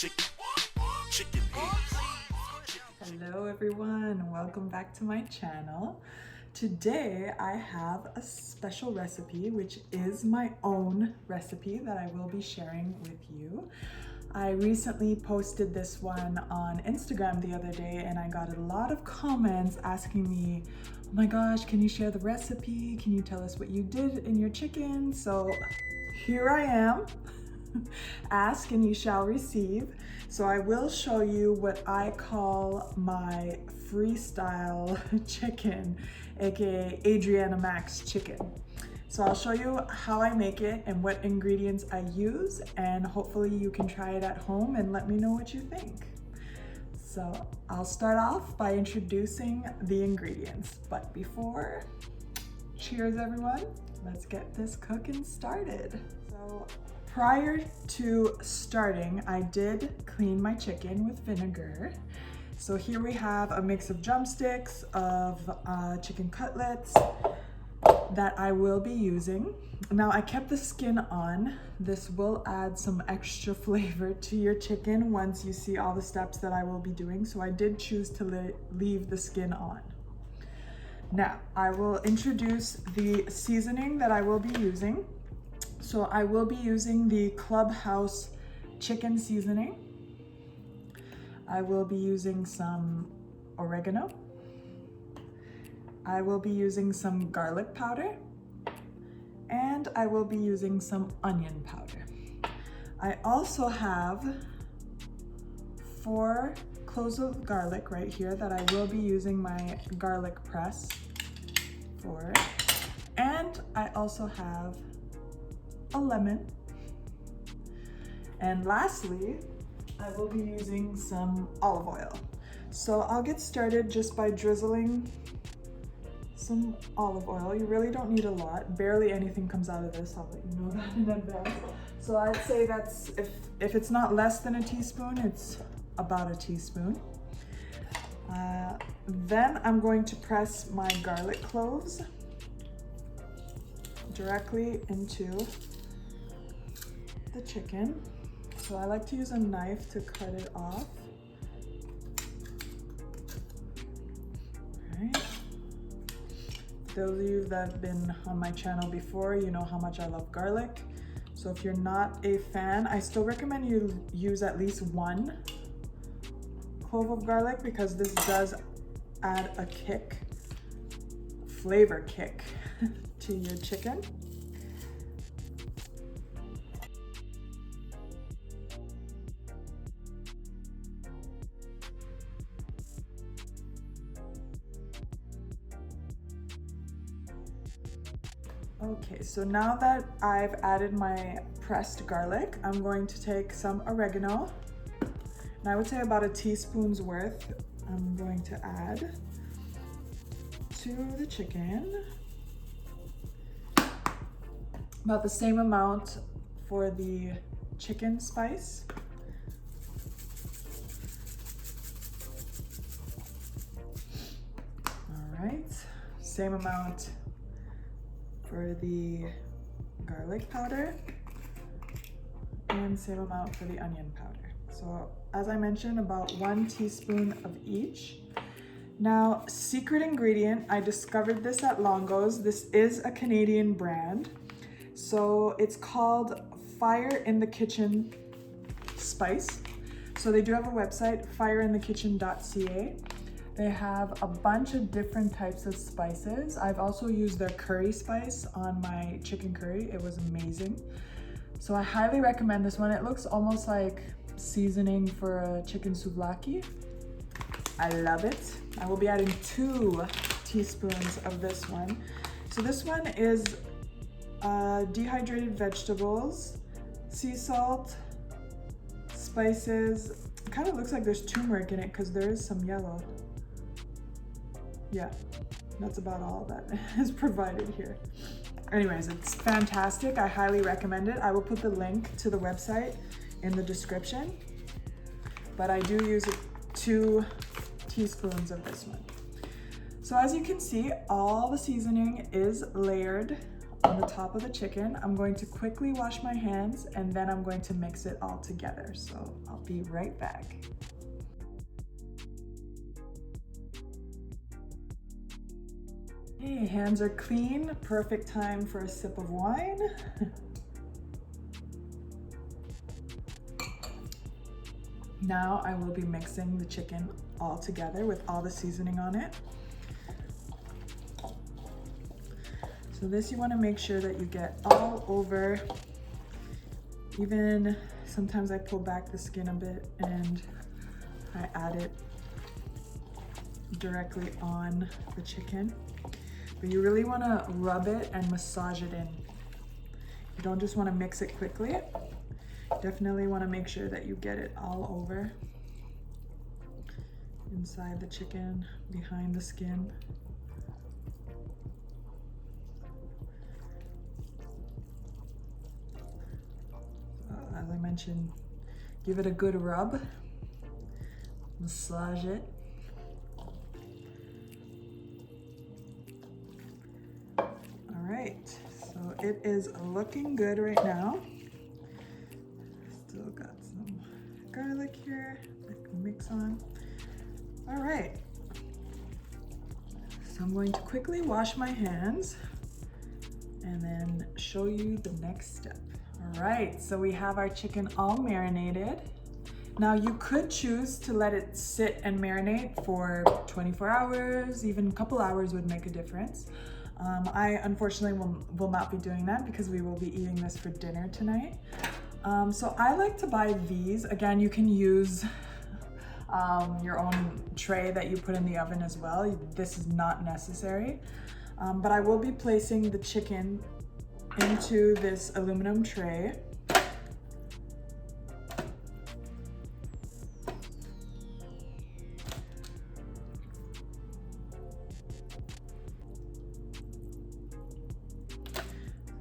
chicken heads. Hello everyone, welcome back to my channel. Today I have a special recipe, which is my own recipe that I will be sharing with you. I recently posted this one on Instagram the other day and I got a lot of comments asking me, oh my gosh, can you share the recipe? Can you tell us what you did in your chicken? So here I am. Ask and you shall receive. So I will show you what I call my freestyle chicken, aka Adriana Max chicken. So I'll show you how I make it and what ingredients I use, and hopefully you can try it at home and let me know what you think. So I'll start off by introducing the ingredients, but before, cheers everyone, let's get this cooking started. So prior to starting, I did clean my chicken with vinegar. So here we have a mix of drumsticks, of chicken cutlets that I will be using. Now I kept the skin on. This will add some extra flavor to your chicken once you see all the steps that I will be doing. So I did choose to leave the skin on. Now I will introduce the seasoning that I will be using. So I will be using the Clubhouse chicken seasoning. I will be using some oregano. I will be using some garlic powder, and I will be using some onion powder. I also have 4 cloves of garlic right here that I will be using my garlic press for. And I also have a lemon. And lastly, I will be using some olive oil. So I'll get started just by drizzling some olive oil. You really don't need a lot. Barely anything comes out of this. I'll let you know that in advance. So I'd say that's, if it's not less than a teaspoon, it's about a teaspoon. Then I'm going to press my garlic cloves directly into the chicken. So I like to use a knife to cut it off. All right. Those of you that have been on my channel before, you know how much I love garlic. So if you're not a fan, I still recommend you use at least 1 clove of garlic, because this does add a kick, flavor kick to your chicken. Okay, so now that I've added my pressed garlic, I'm going to take some oregano, and I would say about a teaspoon's worth I'm going to add to the chicken. About the same amount for the chicken spice. All right, same amount for the garlic powder, and same amount for the onion powder. So as I mentioned, about 1 teaspoon of each. Now, secret ingredient, I discovered this at Longo's. This is a Canadian brand. So it's called Fire in the Kitchen Spice. So they do have a website, fireinthekitchen.ca. They have a bunch of different types of spices. I've also used their curry spice on my chicken curry. It was amazing. So I highly recommend this one. It looks almost like seasoning for a chicken souvlaki. I love it. I will be adding 2 teaspoons of this one. So this one is dehydrated vegetables, sea salt, spices. It kind of looks like there's turmeric in it because there is some yellow. Yeah, that's about all that is provided here. Anyways, it's fantastic. I highly recommend it. I will put the link to the website in the description, but I do use 2 teaspoons of this one. So as you can see, all the seasoning is layered on the top of the chicken. I'm going to quickly wash my hands and then I'm going to mix it all together. So I'll be right back. Okay, hands are clean. Perfect time for a sip of wine. Now I will be mixing the chicken all together with all the seasoning on it. So this you want to make sure that you get all over. Even sometimes I pull back the skin a bit and I add it directly on the chicken. But you really want to rub it and massage it in. You don't just want to mix it quickly. Definitely want to make sure that you get it all over. Inside the chicken, behind the skin. As I mentioned, give it a good rub. Massage it. Alright, so it is looking good right now. Still got some garlic here I can mix on. Alright, so I'm going to quickly wash my hands and then show you the next step. Alright, so we have our chicken all marinated. Now you could choose to let it sit and marinate for 24 hours, even a couple hours would make a difference. I unfortunately will not be doing that because we will be eating this for dinner tonight. So I like to buy these. Again, you can use your own tray that you put in the oven as well. This is not necessary. But I will be placing the chicken into this aluminum tray.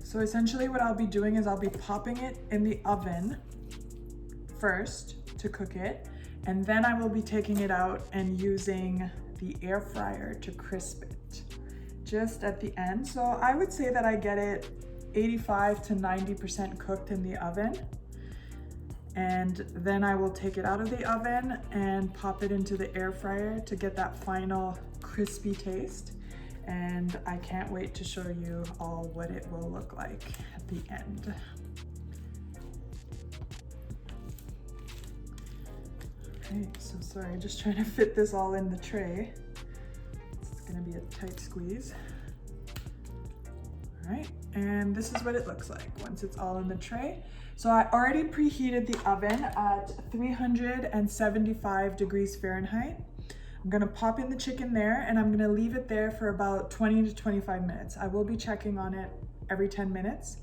So essentially what I'll be doing is I'll be popping it in the oven first to cook it, and then I will be taking it out and using the air fryer to crisp it just at the end. So I would say that I get it 85 to 90% cooked in the oven, and then I will take it out of the oven and pop it into the air fryer to get that final crispy taste. And I can't wait to show you all what it will look like at the end. Okay, so sorry, just trying to fit this all in the tray. It's gonna be a tight squeeze. All right, and this is what it looks like once it's all in the tray. So I already preheated the oven at 375 degrees Fahrenheit. I'm gonna pop in the chicken there and I'm gonna leave it there for about 20 to 25 minutes. I will be checking on it every 10 minutes.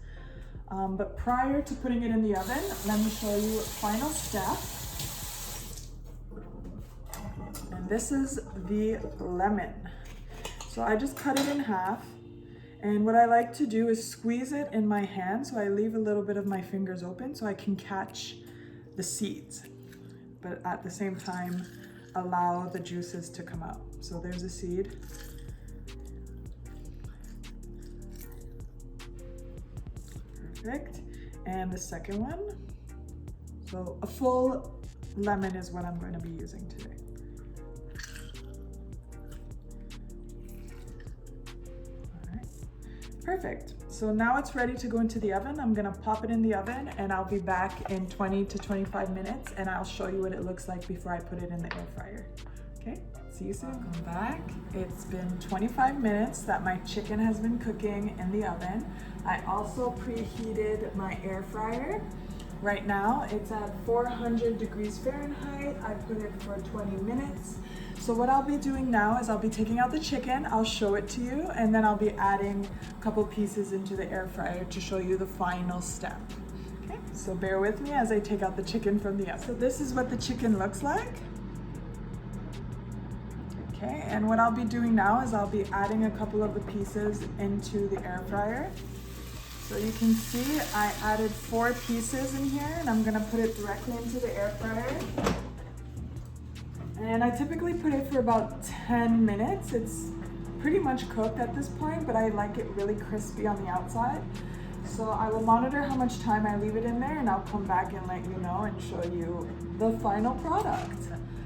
But prior to putting it in the oven, let me show you final step. And this is the lemon. So I just cut it in half. And what I like to do is squeeze it in my hand. So I leave a little bit of my fingers open so I can catch the seeds. But at the same time, allow the juices to come out. So there's a seed. Perfect. And the second one. So a full lemon is what I'm going to be using today. All right. Perfect. So now it's ready to go into the oven. I'm gonna pop it in the oven and I'll be back in 20 to 25 minutes and I'll show you what it looks like before I put it in the air fryer. Okay, see you soon. Welcome back. It's been 25 minutes that my chicken has been cooking in the oven. I also preheated my air fryer. Right now it's at 400 degrees Fahrenheit. I put it for 20 minutes. So what I'll be doing now is I'll be taking out the chicken, I'll show it to you, and then I'll be adding a couple pieces into the air fryer to show you the final step. Okay, so bear with me as I take out the chicken from the oven. So this is what the chicken looks like. Okay, and what I'll be doing now is I'll be adding a couple of the pieces into the air fryer. So you can see I added 4 pieces in here and I'm gonna put it directly into the air fryer. And I typically put it for about 10 minutes. It's pretty much cooked at this point, but I like it really crispy on the outside. So I will monitor how much time I leave it in there, and I'll come back and let you know and show you the final product.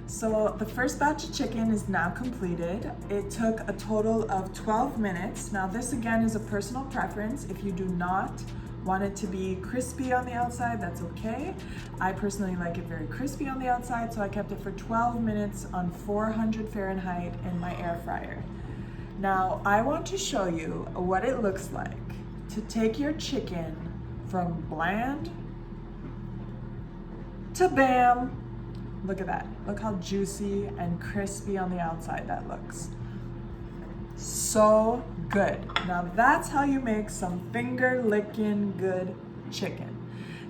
So the first batch of chicken is now completed. It took a total of 12 minutes. Now this again is a personal preference. If you do not want it to be crispy on the outside, that's okay. I personally like it very crispy on the outside, so I kept it for 12 minutes on 400 Fahrenheit in my air fryer. Now I want to show you what it looks like to take your chicken from bland to bam. Look at that. Look how juicy and crispy on the outside that looks. So good. Now that's how you make some finger licking good chicken.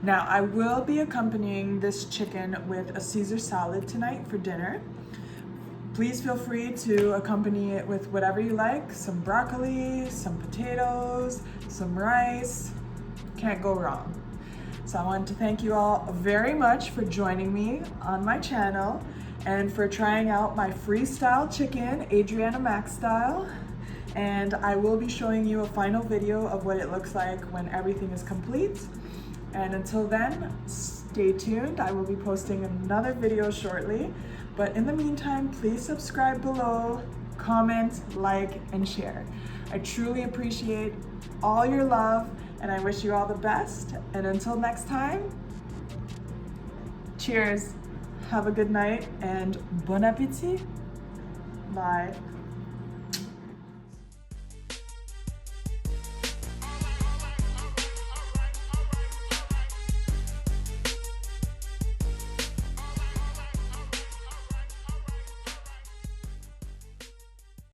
Now I will be accompanying this chicken with a Caesar salad tonight for dinner. Please feel free to accompany it with whatever you like. Some broccoli, some potatoes, some rice. Can't go wrong. So I want to thank you all very much for joining me on my channel and for trying out my freestyle chicken, Adriana Mac style. And I will be showing you a final video of what it looks like when everything is complete. And until then, stay tuned. I will be posting another video shortly. But in the meantime, please subscribe below, comment, like, and share. I truly appreciate all your love, and I wish you all the best. And until next time, cheers. Have a good night and bon appétit. Bye.